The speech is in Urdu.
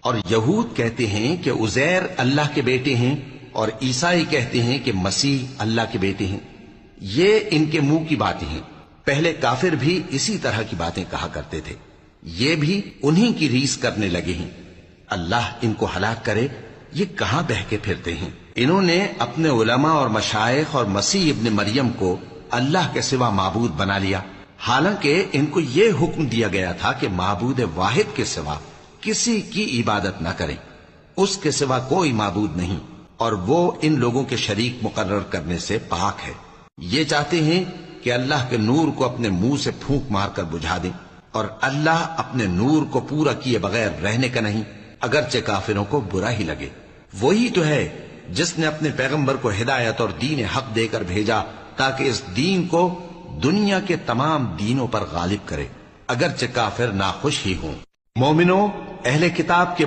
اور یہود کہتے ہیں کہ عزیر اللہ کے بیٹے ہیں، اور عیسائی کہتے ہیں کہ مسیح اللہ کے بیٹے ہیں۔ یہ ان کے منہ کی باتیں ہیں۔ پہلے کافر بھی اسی طرح کی باتیں کہا کرتے تھے، یہ بھی انہی کی ریس کرنے لگے ہیں۔ اللہ ان کو ہلاک کرے، یہ کہاں بہکے پھرتے ہیں۔ انہوں نے اپنے علماء اور مشائخ اور مسیح ابن مریم کو اللہ کے سوا معبود بنا لیا، حالانکہ ان کو یہ حکم دیا گیا تھا کہ معبود واحد کے سوا کسی کی عبادت نہ کریں، اس کے سوا کوئی معبود نہیں، اور وہ ان لوگوں کے شریک مقرر کرنے سے پاک ہے۔ یہ چاہتے ہیں کہ اللہ کے نور کو اپنے منہ سے پھونک مار کر بجھا دیں، اور اللہ اپنے نور کو پورا کیے بغیر رہنے کا نہیں، اگرچہ کافروں کو برا ہی لگے۔ وہی تو ہے جس نے اپنے پیغمبر کو ہدایت اور دین حق دے کر بھیجا تاکہ اس دین کو دنیا کے تمام دینوں پر غالب کرے، اگرچہ کافر ناخوش ہی ہوں۔ مومنو، اہل کتاب کے